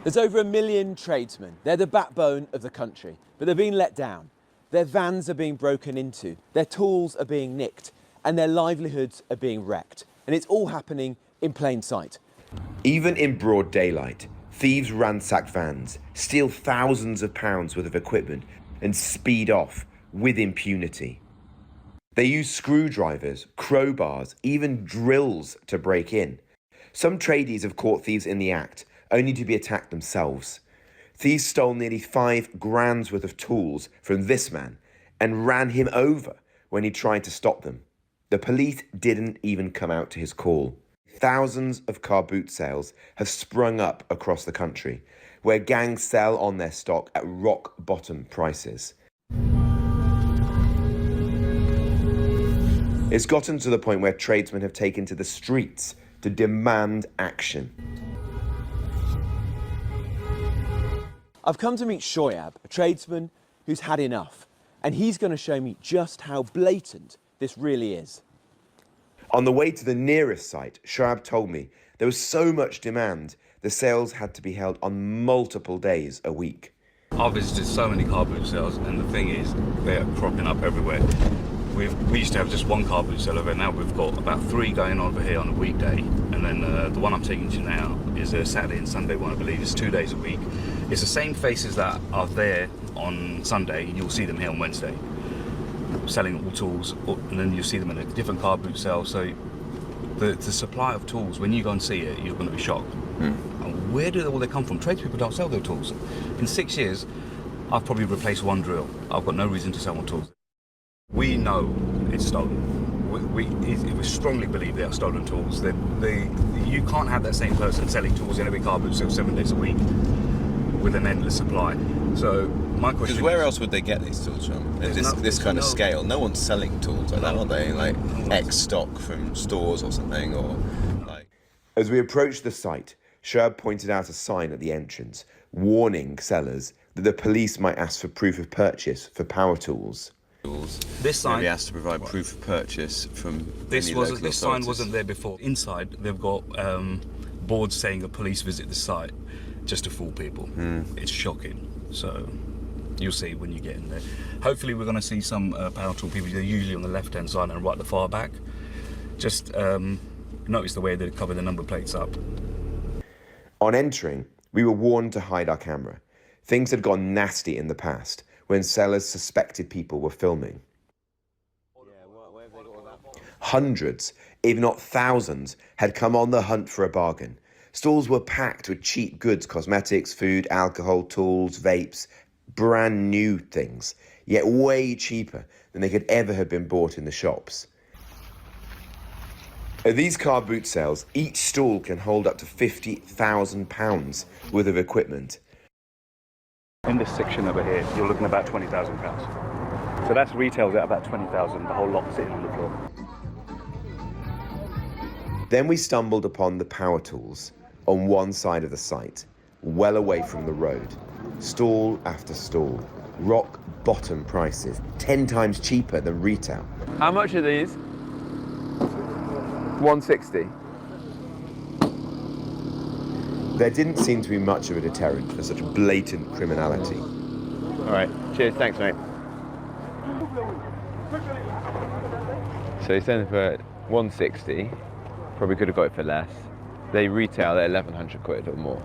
There's over 1 million tradesmen. They're the backbone of the country, but they're being let down. Their vans are being broken into, their tools are being nicked, and their livelihoods are being wrecked. And it's all happening in plain sight. Even in broad daylight, thieves ransack vans, steal thousands of pounds worth of equipment, and speed off with impunity. They use screwdrivers, crowbars, even drills to break in. Some tradies have caught thieves in the act, only to be attacked themselves. Thieves stole nearly £5,000 worth of tools from this man and ran him over when he tried to stop them. The police didn't even come out to his call. Thousands of car boot sales have sprung up across the country, where gangs sell on their stock at rock bottom prices. It's gotten to the point where tradesmen have taken to the streets to demand action. I've come to meet Shoyab, a tradesman who's had enough, and he's going to show me just how blatant this really is. On the way to the nearest site, Shoyab told me there was so much demand, the sales had to be held on multiple days a week. I've visited so many car boot sales, and the thing is, they're cropping up everywhere. We used to have just one car boot sale over, now we've got about 3 going on over here on a weekday, and then the one I'm taking to now is a Saturday and Sunday one, I believe. It's 2 days a week. It's the same faces that are there on Sunday, you'll see them here on Wednesday, selling all tools, and then you'll see them in a different car boot sale. So the supply of tools, when you go and see it, you're going to be shocked. And where do all they come from? Tradespeople don't sell their tools. In 6 years, I've probably replaced 1 drill. I've got no reason to sell more tools. We know it's stolen. We strongly believe they are stolen tools. You can't have that same person selling tools in every car boot sale 7 days a week with an endless supply. So my question is, because where else would they get these tools from? This kind of scale. No one's selling tools like that, are they? Like X stock from stores or something, or like. As we approached the site, Shoyab pointed out a sign at the entrance, warning sellers that the police might ask for proof of purchase for power tools. This sign maybe has to provide proof of purchase from this local sign wasn't there before. Inside they've got boards saying a police visit the site just to fool people. It's shocking. So you'll see when you get in there. Hopefully we're going to see some power tool people. They're usually on the left hand side and right at the far back. Just notice the way they cover the number plates up. On entering, we were warned to hide our camera. Things had gone nasty in the past when sellers suspected people were filming. Hundreds, if not thousands, had come on the hunt for a bargain. Stalls were packed with cheap goods, cosmetics, food, alcohol, tools, vapes, brand new things, yet way cheaper than they could ever have been bought in the shops. At these car boot sales, each stall can hold up to £50,000 worth of equipment. In this section over here, you're looking at about £20,000. So that's retails at about 20,000, the whole lot sitting on the floor. Then we stumbled upon the power tools on one side of the site, well away from the road. Stall after stall, rock bottom prices, 10 times cheaper than retail. How much are these? 160. There didn't seem to be much of a deterrent for such blatant criminality. All right, cheers, thanks mate. So he's selling for 160, probably could have got it for less. They retail at 1,100 quid or more.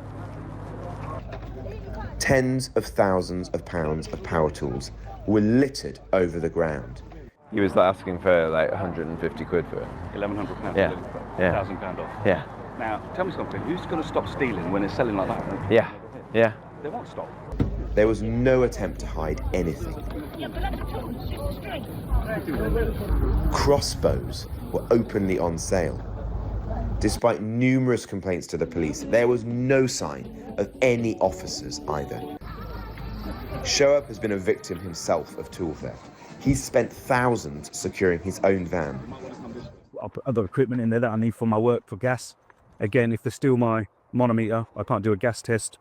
Tens of thousands of pounds of power tools were littered over the ground. He was like asking for like 150 quid for it. £1,100. Yeah. Yeah. £1,000 off. Yeah. Now, tell me something. Who's going to stop stealing when they're selling like that? Yeah. Yeah. They won't stop. There was no attempt to hide anything. Crossbows were openly on sale. Despite numerous complaints to the police, there was no sign of any officers either. Shoyab has been a victim himself of tool theft. He's spent thousands securing his own van. I'll put other equipment in there that I need for my work for gas. Again, if they steal my manometer, I can't do a gas test.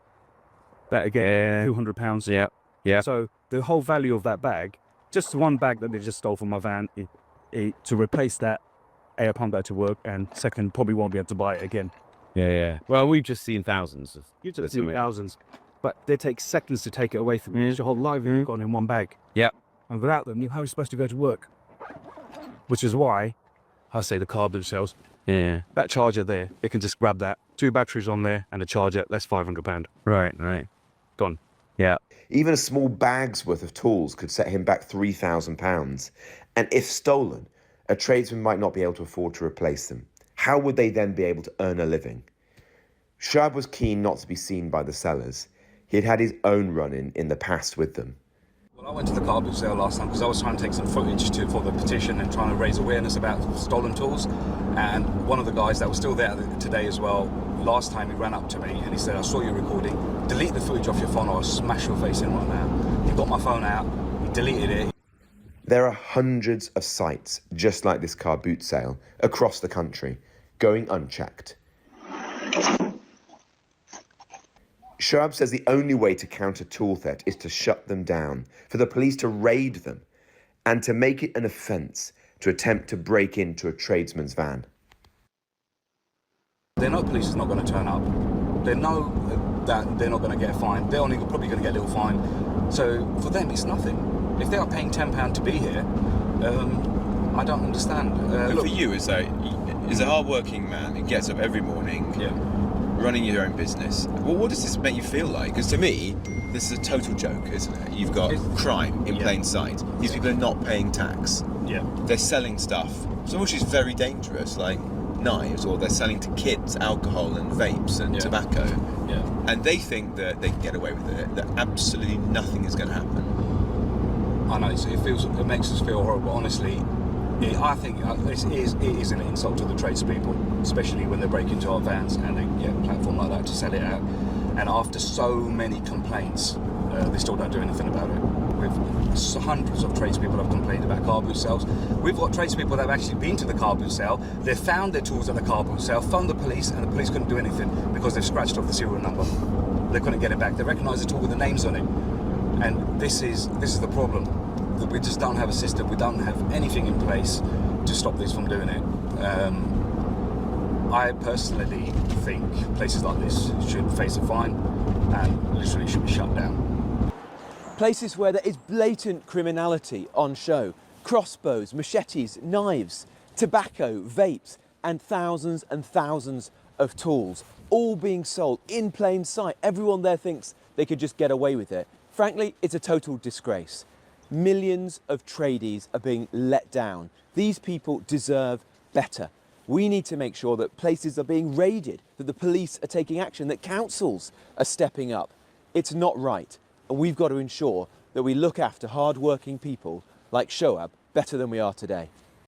That again, £200. Yeah. Yeah. So the whole value of that bag, just one bag that they just stole from my van, to replace that, I pump that to work, and second, probably won't be able to buy it again Yeah. Well, we've just seen thousands of. You just see thousands, but they take seconds to take it away from you. Your whole livelihood gone in one bag. Yeah. And without them, how are you supposed to go to work? Which is why I say the car boot cells. Yeah. That charger there, they can just grab that. 2 batteries on there and a charger. That's £500. Right. Gone. Yeah. Even a small bag's worth of tools could set him back £3,000. And if stolen, a tradesman might not be able to afford to replace them. How would they then be able to earn a living? Shoaib was keen not to be seen by the sellers. He had had his own run-in in the past with them. Well, I went to the car boot sale last time because I was trying to take some footage for the petition and trying to raise awareness about stolen tools. And one of the guys that was still there today as well, last time he ran up to me and he said, I saw you recording, delete the footage off your phone or I'll smash your face in right now. He got my phone out, he deleted it. There are hundreds of sites just like this car boot sale across the country, going unchecked. Shoaib says the only way to counter tool theft is to shut them down, for the police to raid them, and to make it an offence to attempt to break into a tradesman's van. They know police is not going to turn up. They know that they're not going to get a fine. They're only probably going to get a little fine. So for them, it's nothing. If they are paying £10 to be here, I don't understand. And for you, as a hard-working man who gets up every morning, running your own business, well, what does this make you feel like? Because to me, this is a total joke, isn't it? You've got crime in plain sight. These people are not paying tax. Yeah. They're selling stuff, some which is very dangerous, like knives, or they're selling to kids alcohol and vapes and tobacco. Yeah. And they think that they can get away with it, that absolutely nothing is going to happen. I know, it makes us feel horrible, honestly. I think it is an insult to the tradespeople, especially when they break into our vans and they get a platform like that to sell it out. And after so many complaints, they still don't do anything about it. With hundreds of tradespeople have complained about car boot sales. We've got tradespeople that have actually been to the car boot sale, they've found their tools at the car boot sale, phoned the police, and the police couldn't do anything because they've scratched off the serial number. They couldn't get it back. They recognise the tool with the names on it. And this is the problem. That we just don't have a system. We don't have anything in place to stop this from doing it. I personally think places like this should face a fine and literally should be shut down. Places where there is blatant criminality on show. Crossbows, machetes, knives, tobacco, vapes, and thousands of tools, all being sold in plain sight. Everyone there thinks they could just get away with it. Frankly, it's a total disgrace. Millions of tradies are being let down. These people deserve better. We need to make sure that places are being raided, that the police are taking action, that councils are stepping up. It's not right, and we've got to ensure that we look after hard-working people like Shoaib better than we are today.